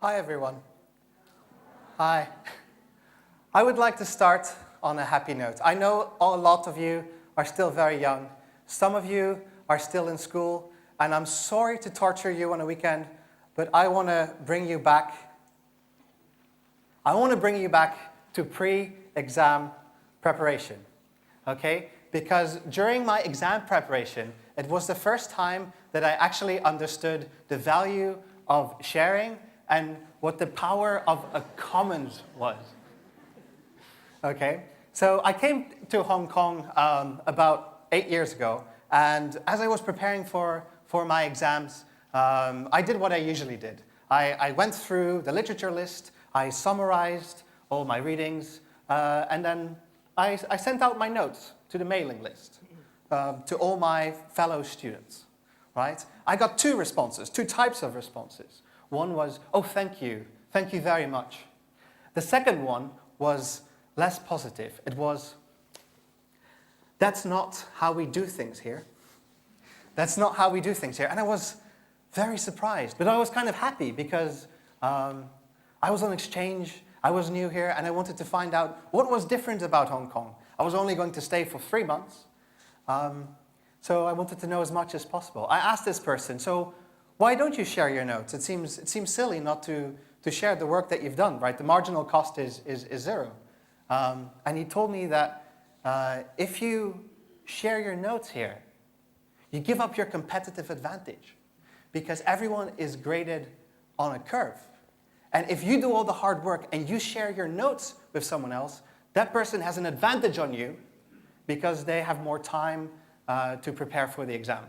Hi, everyone. Hi. I would like to start on a happy note. I know a lot of you are still very young. Some of you are still in school, and I'm sorry to torture you on a weekend, but I want to bring you back. I want to bring you back to pre-exam preparation, okay? Because during my exam preparation, it was the first time that I actually understood the value of sharing and what the power of a commons was. Okay, so I came to Hong Kong about 8 years ago, and as I was preparing for my exams, I did what I usually did. I went through the literature list, I summarized all my readings, and then I sent out my notes to the mailing list, to all my fellow students, right? I got two types of responses. One was, oh, thank you very much. The second one was less positive. It was, that's not how we do things here. That's not how we do things here. And I was very surprised, but I was kind of happy because I was on exchange, I was new here, and I wanted to find out what was different about Hong Kong. I was only going to stay for 3 months, so I wanted to know as much as possible. I asked this person, so why don't you share your notes? It seems silly not to share the work that you've done, right? The marginal cost is zero. And he told me that if you share your notes here, you give up your competitive advantage because everyone is graded on a curve. And if you do all the hard work and you share your notes with someone else, that person has an advantage on you because they have more time to prepare for the exam.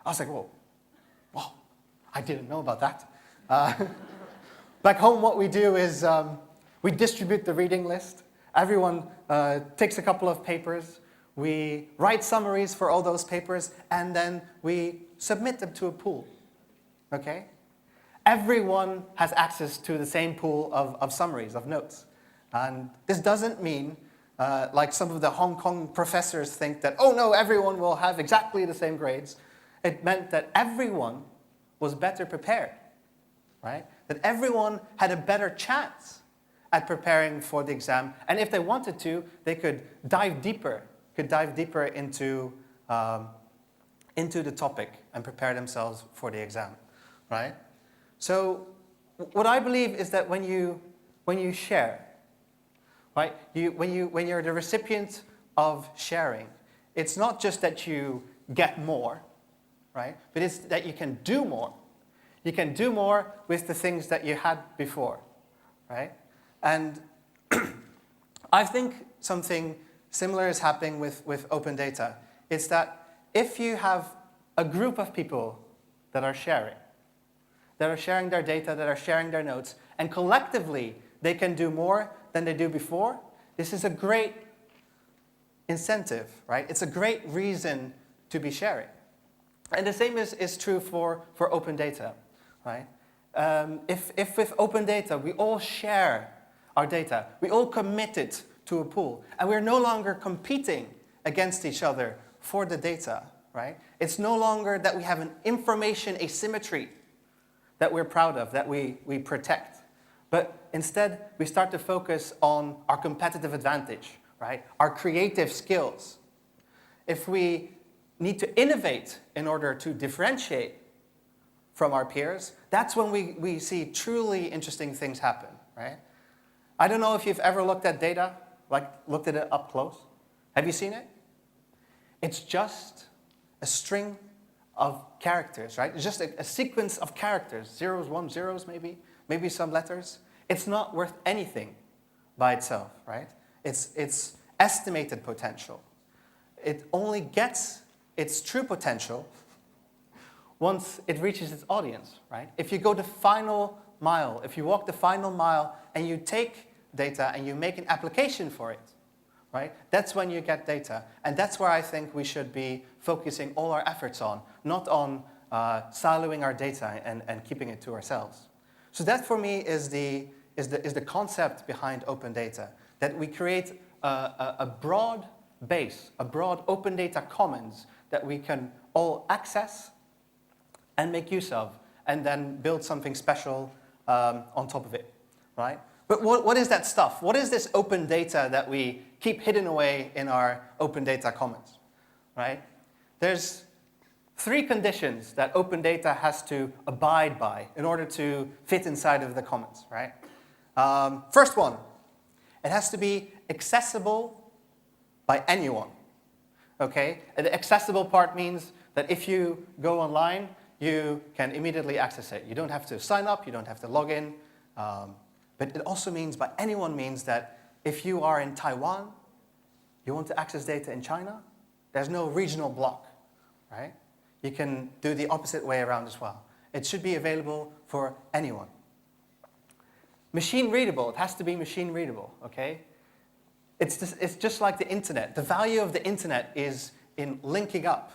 I was like, whoa, wow, I didn't know about that. Back home, what we do is we distribute the reading list. Everyone takes a couple of papers. We write summaries for all those papers, and then we submit them to a pool, okay? Everyone has access to the same pool of summaries, of notes. And this doesn't mean, like some of the Hong Kong professors think that, oh no, everyone will have exactly the same grades. It meant that everyone was better prepared, right? That everyone had a better chance at preparing for the exam. And if they wanted to, they could dive deeper into the topic and prepare themselves for the exam, right? So what I believe is that when you share, right, when you're the recipient of sharing, it's not just that you get more, right, but it's that you can do more. You can do more with the things that you had before, right? And I think something similar is happening with open data. It's that if you have a group of people that are sharing their data, that are sharing their notes, and collectively they can do more than they do before, this is a great incentive, right? It's a great reason to be sharing. And the same is true for open data, right? If with open data we all share our data, we all commit it to a pool, and we're no longer competing against each other for the data, right? It's no longer that we have an information asymmetry that we're proud of, that we protect. But instead, we start to focus on our competitive advantage, right? Our creative skills. If we need to innovate in order to differentiate from our peers, that's when we see truly interesting things happen, right? I don't know if you've ever looked at data, like looked at it up close. Have you seen it? It's just a string of characters, right? It's just a sequence of characters, zeros, one, zeros maybe some letters. It's not worth anything by itself, right? It's estimated potential. It only gets its true potential once it reaches its audience, right? If you go the final mile, if you walk the final mile and you take data and you make an application for it, right? That's when you get data. And that's where I think we should be focusing all our efforts on, not on siloing our data and keeping it to ourselves. So that for me is the concept behind open data, that we create a broad base, a broad open data commons that we can all access and make use of, and then build something special on top of it, right? But what is that stuff? What is this open data that we keep hidden away in our open data commons, right? There's 3 conditions that open data has to abide by in order to fit inside of the commons, right? First one, it has to be accessible by anyone, okay? And the accessible part means that if you go online, you can immediately access it. You don't have to sign up, you don't have to log in. But it also means, by anyone means that if you are in Taiwan, you want to access data in China, there's no regional block, right? You can do the opposite way around as well. It should be available for anyone. Machine readable, it has to be machine readable, okay? It's just like the internet. The value of the internet is in linking up.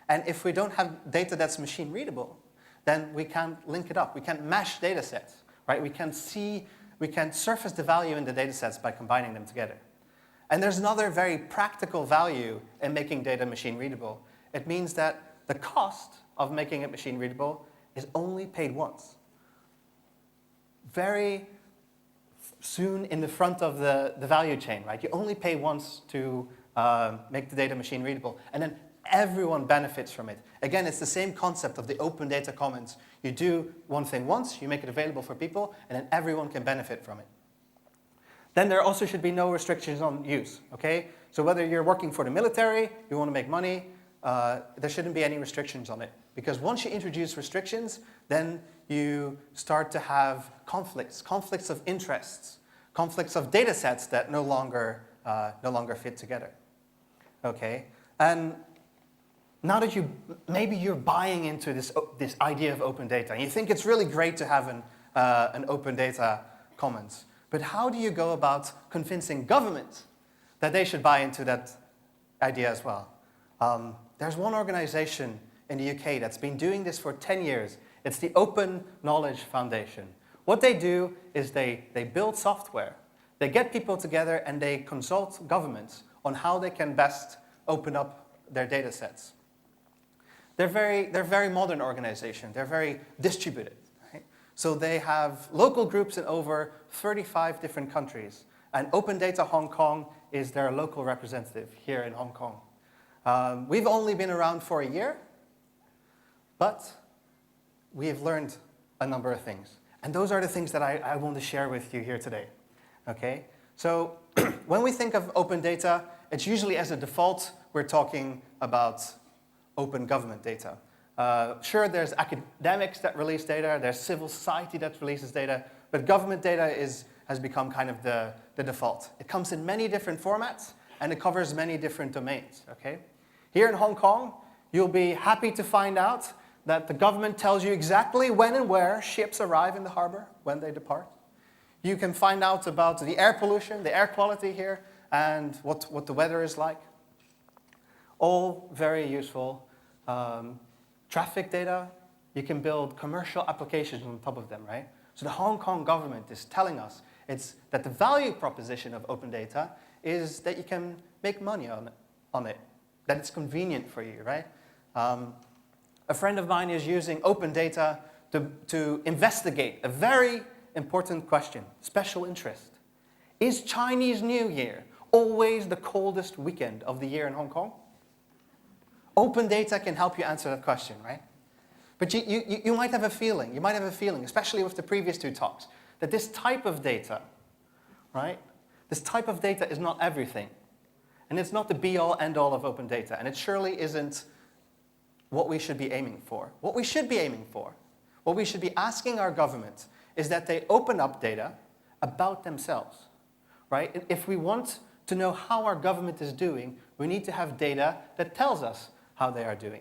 And if we don't have data that's machine readable, then we can't link it up. We can't mash data sets, right? We can surface the value in the data sets by combining them together. And there's another very practical value in making data machine readable. It means that the cost of making it machine readable is only paid once. Very soon in the front of the value chain, right? You only pay once to make the data machine readable, and then everyone benefits from it. Again, it's the same concept of the open data commons. You do one thing once, you make it available for people, and then everyone can benefit from it. Then there also should be no restrictions on use, okay? So whether you're working for the military, you want to make money, there shouldn't be any restrictions on it. Because once you introduce restrictions, then you start to have conflicts of interests, conflicts of data sets that no longer fit together, okay? And now that maybe you're buying into this idea of open data, and you think it's really great to have an open data commons, but how do you go about convincing government that they should buy into that idea as well? There's one organization in the UK that's been doing this for 10 years. It's the Open Knowledge Foundation. What they do is they build software. They get people together and they consult governments on how they can best open up their data sets. They're very modern organization. They're very distributed. Right? So they have local groups in over 35 different countries. And Open Data Hong Kong is their local representative here in Hong Kong. We've only been around for a year, but we have learned a number of things. And those are the things that I want to share with you here today. Okay? So when we think of open data, it's usually as a default, we're talking about open government data. Sure, there's academics that release data, there's civil society that releases data, but government data has become kind of the default. It comes in many different formats, and it covers many different domains, okay? Here in Hong Kong, you'll be happy to find out that the government tells you exactly when and where ships arrive in the harbor, when they depart. You can find out about the air pollution, the air quality here, and what the weather is like. All very useful. Traffic data, you can build commercial applications on top of them, right? So the Hong Kong government is telling us that the value proposition of open data is that you can make money on it, that it's convenient for you, right? A friend of mine is using open data to investigate a very important question, special interest. Is Chinese New Year always the coldest weekend of the year in Hong Kong? Open data can help you answer that question, right? But you might have a feeling, especially with the previous 2 talks, that this type of data, right? This type of data is not everything. And it's not the be-all, end-all of open data. And it surely isn't what we should be aiming for. What we should be aiming for, what we should be asking our government, is that they open up data about themselves, right? If we want to know how our government is doing, we need to have data that tells us how they are doing.